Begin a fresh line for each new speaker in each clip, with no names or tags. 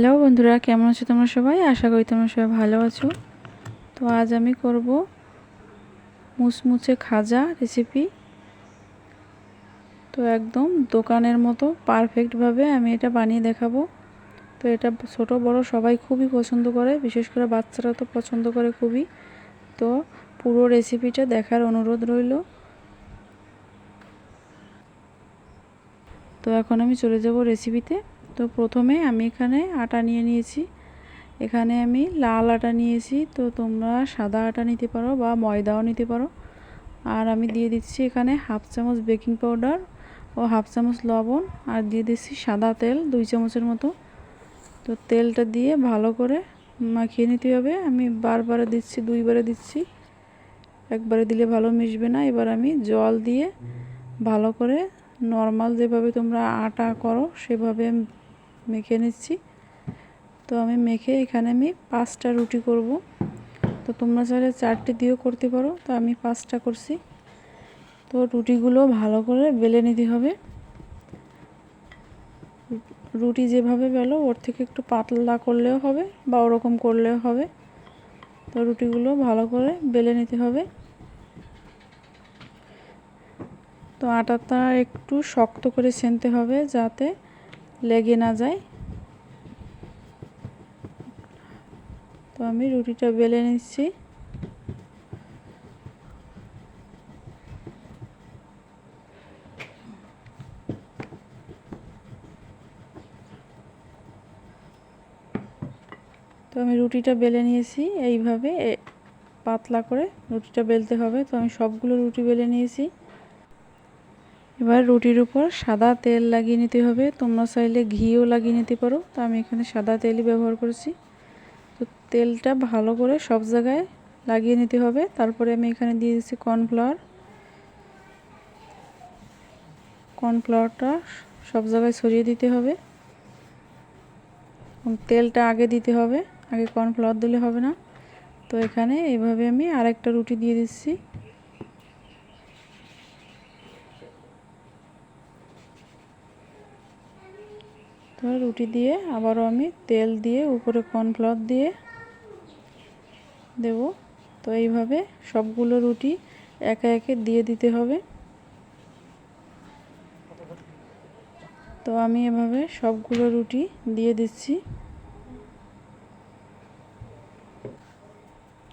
Hello বন্ধুরা, কেমন আছো তোমরা সবাই? আশা করি তোমরা সবাই ভালো আছো। তো আজ আমি করব মুচমুচে খাজা রেসিপি। তো একদম দোকানের মতো পারফেক্টভাবে আমি এটা বানিয়ে দেখাবো। তো এটা ছোট বড় সবাই খুবই পছন্দ করে, বিশেষ করে বাচ্চারা তো পছন্দ করে খুবই। তো পুরো রেসিপিটা দেখার অনুরোধ রইল। তো এখন আমি চলে যাব রেসিপিতে। তো প্রথমে আমি এখানে আটা নিয়ে নিয়েছি। এখানে আমি লাল আটা নিয়েছি, তো তোমরা সাদা আটা নিতে পারো বা ময়দাও নিতে পারো। আর আমি দিয়ে দিচ্ছি এখানে হাফ চামচ বেকিং পাউডার ও হাফ চামচ লবণ, আর দিয়ে দিচ্ছি সাদা তেল 2 চামচের মতো। তো তেলটা দিয়ে ভালো করে মাখিয়ে নিতে হবে। আমি বারবার দিচ্ছি, 2বারে দিচ্ছি, একবারে দিলে ভালো মিশবে না। এবার আমি জল দিয়ে ভালো করে নর্মাল যেভাবে তোমরা আটা করো সেভাবে মেখে নিচ্ছি। তো আমি মেখে এখানে আমি 5টা রুটি করব। তো তোমরা চাইলে 4টে দিয়েও করতে পারো, তো আমি 5টা করছি। তো রুটিগুলো ভালো করে বেলে নিতে হবে। রুটি যেভাবে বেলো ওর থেকে একটু পাতলা করলেও হবে বা ওরকম করলেও হবে। তো রুটিগুলো ভালো করে বেলে নিতে হবে। তো আটাটা একটু শক্ত করে সেনতে হবে যাতে লেগে না যায়। তো আমি রুটিটা বেলে নিচ্ছি। তো আমি রুটিটা বেলে নিয়েছি, এইভাবে পাতলা করে রুটিটা বেলতে হবে। তো আমি সবগুলো রুটি বেলে নিয়েছি। এবার রুটির উপর সাদা তেল লাগিয়ে নিতে হবে। তোমরা চাইলে ঘিও লাগিয়ে নিতে পারো, তো আমি এখানে সাদা তেলই ব্যবহার করেছি। তো তেলটা ভালো করে সব জায়গায় লাগিয়ে নিতে হবে। তারপরে আমি এখানে দিয়ে দিচ্ছি কর্নফ্লাওয়ারটা সব জায়গায় ছড়িয়ে দিতে হবে। তেলটা আগে দিতে হবে, আগে কর্নফ্লাওয়ার দিলে হবে না। তো এখানে এইভাবে আমি আরেকটা রুটি দিয়ে দিচ্ছি। তো রুটি দিয়ে আবারও আমি তেল দিয়ে উপরে কর্নফ্লাওয়ার দিয়ে দেব। তো এইভাবে সবগুলো রুটি একে একে দিয়ে দিতে হবে। তো আমি এভাবে সবগুলো রুটি দিয়ে দিচ্ছি।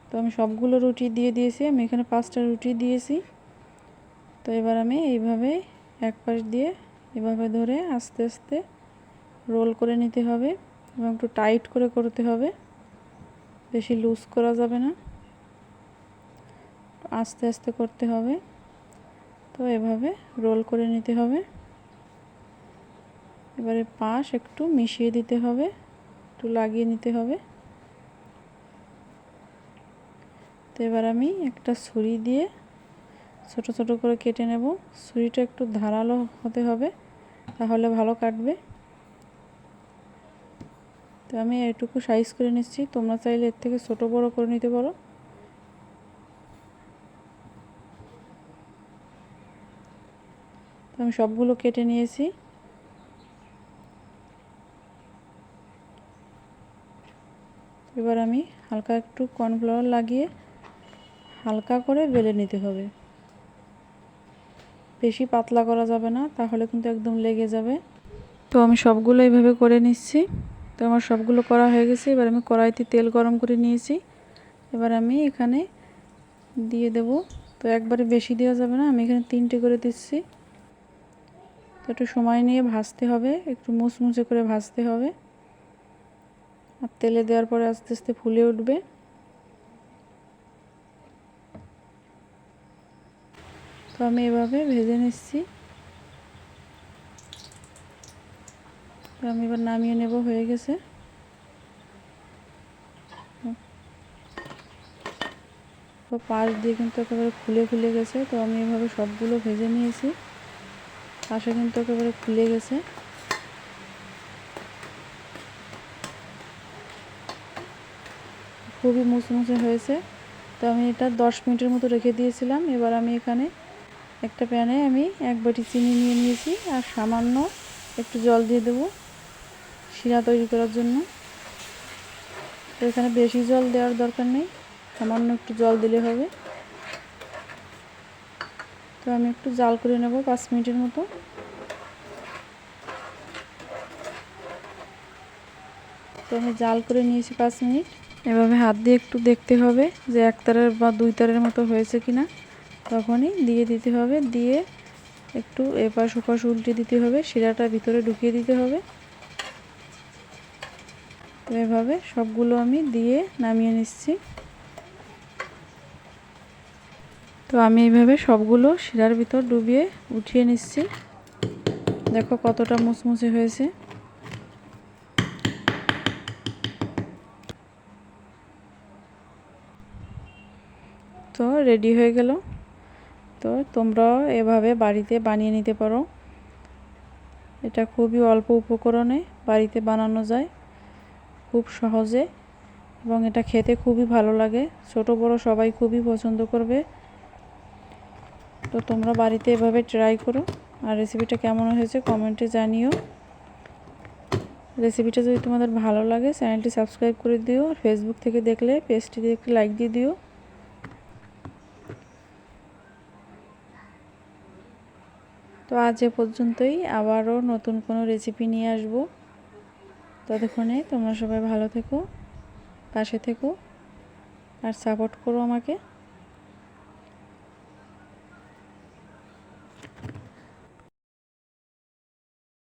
তো আমি সবগুলো রুটি দিয়ে দিয়েছি। আমি এখানে 5টা রুটি দিয়েছি। তো এবার আমি এইভাবে এক পাশ দিয়ে এভাবে ধরে আস্তে আস্তে রোল করে নিতে হবে এবং একটু টাইট করে করতে হবে, বেশি লুজ করা যাবে না, আস্তে আস্তে করতে হবে। তো এভাবে রোল করে নিতে হবে। এবারে পাশ একটু মিশিয়ে দিতে হবে, একটু লাগিয়ে নিতে হবে। তো এবার আমি একটা ছুরি দিয়ে ছোট ছোট করে কেটে নেব। ছুরিটা একটু ধারালো হতে হবে, তাহলে ভালো কাটবে। তো আমি এটুকু সাইজ করে নিচ্ছি, তোমরা চাইলে এর থেকে ছোট বড় করে নিতে পারো। তো আমি সবগুলো কেটে নিয়েছি। এবার আমি হালকা একটু কর্নফ্লাওয়ার লাগিয়ে হালকা করে বেলে নিতে হবে, বেশি পাতলা করা যাবে না, তাহলে কিন্তু একদম লেগে যাবে। তো আমি সবগুলো এইভাবে করে নিচ্ছি। তো আমার সবগুলো করা হয়ে গেছে। এবার আমি কড়াইতে তেল গরম করে নিয়েছি। এবার আমি এখানে দিয়ে দেব। তো একবারে বেশি দেওয়া যাবে না, আমি এখানে 3টে করে দিচ্ছি। তো একটু সময় নিয়ে ভাজতে হবে, একটু মুচমুচে করে ভাজতে হবে। আর তেলে দেওয়ার পরে আস্তে আস্তে ফুলে উঠবে। তো আমি এভাবে ভেজে নিচ্ছি। তো আমি এবার নামিয়ে নেব, হয়ে গেছে। তো পাশ দিয়ে কিন্তু একেবারে ফুলে ফুলে গেছে। তো আমি এভাবে সবগুলো ভেজে নিয়েছি, পাশে কিন্তু একেবারে ফুলে গেছে। খুবই মুচমুচে হয়েছে। তো আমি এটা 10 মিনিটের মতো রেখে দিয়েছিলাম। এবার আমি এখানে একটা প্যানে আমি 1 বাটি চিনি নিয়ে নিয়েছি আর সামান্য একটু জল দিয়ে দেবো। শিরা তৈরি করার জন্য। তো এখানে বেশি জল দেওয়ার দরকার নেই, সামান্য একটু জল দিলে হবে। তো আমি একটু জাল করে নেব 5 মিনিটের মতো। তো আমি জাল করে নিয়েছি 5 মিনিট। এভাবে হাত দিয়ে একটু দেখতে হবে যে 1 তারের বা 2 তারের মতো হয়েছে কিনা, তখনই দিয়ে দিতে হবে। দিয়ে একটু এপাশ ওপাশ উল্টে দিতে হবে, শিরাটা ভিতরে ঢুকিয়ে দিতে হবে। তো এভাবে সবগুলো আমি দিয়ে নামিয়ে নিচ্ছি। তো আমি এইভাবে সবগুলো শিরার ভিতর ডুবিয়ে উঠিয়ে নিচ্ছি। দেখো কতটা মুচমুচে হয়েছে। তো রেডি হয়ে গেল। তো তোমরাও এভাবে বাড়িতে বানিয়ে নিতে পারো। এটা খুবই অল্প উপকরণে বাড়িতে বানানো যায়, খুব সহজে, এবং এটা খেতে খুবই ভালো লাগে। ছোট বড় সবাই খুবই পছন্দ করবে। তো তোমরা বাড়িতে এভাবে ট্রাই করো, আর রেসিপিটা কেমন হয়েছে কমেন্টে জানিও। রেসিপিটা যদি তোমাদের ভালো লাগে চ্যানেলটি সাবস্ক্রাইব করে দিও, আর ফেসবুক থেকে দেখলে পেজটিতে একটি লাইক দিয়ে দিও। তো আজ এ পর্যন্তই, আবারও নতুন কোনো রেসিপি নিয়ে আসবো। ততক্ষণে তোমরা সবাই ভালো থেকো, পাশে থেকো, আর সাপোর্ট করো আমাকে।